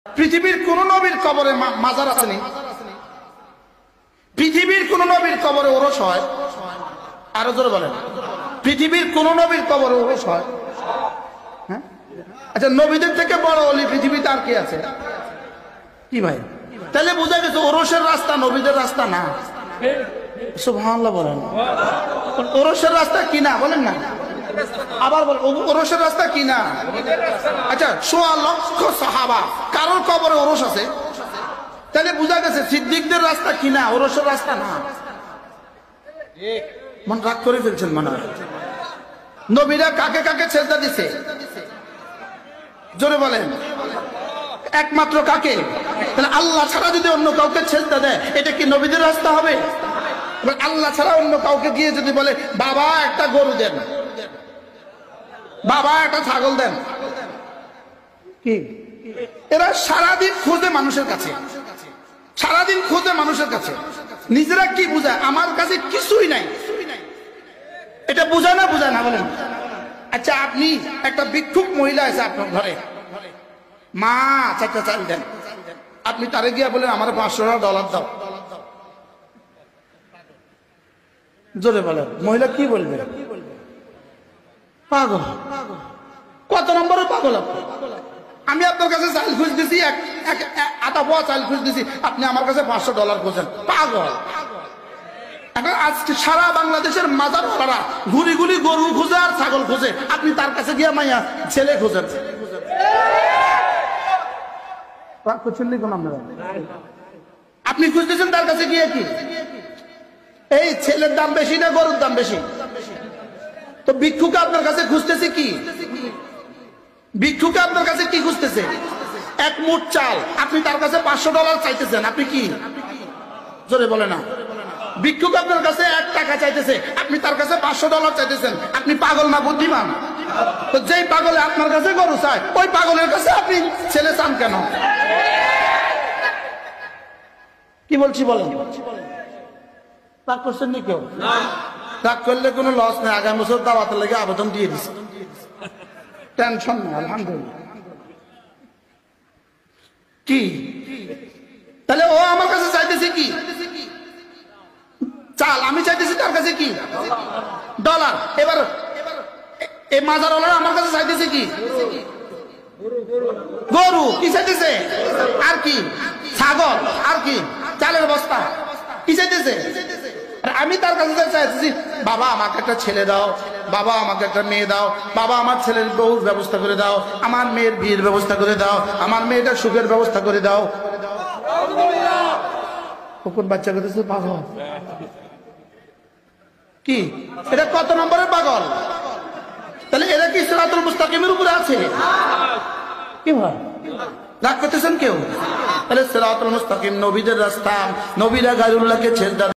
পৃথিবীর কোন নবীর কবরে মাজার আসেনি? পৃথিবীর কোন নবীর কবরে ওরস হয়? আরো জোরে বলেন, পৃথিবীর কোন নবীর কবরে ওরস হয়? হ্যাঁ, আচ্ছা, নবীদের থেকে বড় অলি পৃথিবীতে আর কি আছে? কি ভাই, তাহলে বোঝা গেছে ওরসের রাস্তা নবীদের রাস্তা না। সুবহানাল্লাহ বলেন। ওরসের রাস্তা কি না বলেন না, আবার বলেন ওরসের রাস্তা কি না? আচ্ছা, ১৬ লক্ষ সাহাবা কারোর কবরে ওরস আছে, তাহলে বোঝা গেছে সিদ্দিকদের রাস্তা কি না, ওরসের রাস্তা না। মন রাগ করে ফেলছেন মনে হয়। নবীরা কাকে কাকে সেজদা দিছে? জোরে বলেন, একমাত্র কাকে? তাহলে আল্লাহ ছাড়া যদি অন্য কাউকে সেজদা দেয়, এটা কি নবীদের রাস্তা হবে? আল্লাহ ছাড়া অন্য কাউকে গিয়ে যদি বলে বাবা একটা গরু দেন, বাবা একটা ছাগল দেন, কি এরা সারাদিন খোঁজে মানুষের কাছে, সারাদিন খোঁজে মানুষের কাছে, নিজেরা কি বুঝায় আমার কাছে কিছুই নাই, এটা বুঝায় না? বুঝায় না বলেন। আচ্ছা, আপনি একটা ভিক্ষুক মহিলা আছে আপনার ঘরে, মা চারটা চাল দেন, আপনি তারে গিয়া বলেন আমার $500 দাও, জোরে বলেন, মহিলা কি বলবে? পাগল। কত নম্বরের পাগল? আমি আপনার কাছে চাল খুঁজতেছি, আটা পোয়া চাল খুঁজতেছি, আপনি আমার কাছে $500 খোঁজেন, পাগল। এখন আজকে সারা বাংলাদেশের মাজার পাড়া ঘুরি ঘুরি গরু খুঁজে আর ছাগল খুঁজে, আপনি তার কাছে গিয়া মাইয়া ছেলে খুঁজেন। আপনি খুঁজতেছেন তার কাছে গিয়ে কি এই ছেলের দাম বেশি না গরুর দাম বেশি? তো ভিক্ষুকে আপনার কাছে খুঁজতেছে কি? ভিক্ষুকে আপনার কাছে কি খুঁজতেছে? এক মুঠ চাল, আপনি তার কাছে $500 চাইতেছেন, আপনি কি? জোরে বলে না। ভিক্ষুক আপনার কাছে $1 চাইতেছে, আপনি তার কাছে $500 চাইতেছেন, আপনি পাগল না বুদ্ধিমান? তো যেই পাগলে আপনার কাছে গরু চায়, ওই পাগলের কাছে আপনি ছেলে চান কেন? কি বলছি বলেন? রাগ করছেন নি কেউ? রাগ করলে কোনো লস নেই, আগামী বছর দাওয়াতের লেগে আবেদন দিয়ে দিচ্ছে, টেনশন নেই, আলহামদুলিল্লাহ। কি তাহলে ও আমার কাছে চাইতেছে কি? চাল। আমি চাইতেছি তার কাছে কি? $। এবার এই মাজারওয়ালা আমার কাছে চাইতেছে কি? গরু। কি চাইতেছে? আর কি? ছাগল। আর কি? চালের বস্তা। কি চাইতেছে? আমি তার কাছে চাইতেছি বাবা আমাকে একটা ছেলে দাও, বাবা আমাকে একটা মেয়ে দাও, বাবা আমার ছেলের বউর ব্যবস্থা করে দাও, আমার মেয়ের বিয়ের ব্যবস্থা করে দাও, আমার মেয়েটার সুখের ব্যবস্থা করে দাও। কোন বাচ্চা করতেছে পাগল? কি এটা কত নম্বরের পাগল? তাহলে এরা কি সিরাতুল মুস্তাকিমের উপরে আছে? কি ভাই রাগ করতেছেন কেউ? তাহলে সিরাতুল মুস্তাকিম নবীদের রাস্তা, নবীরা গায়রুল্লাহকে ছেড়ে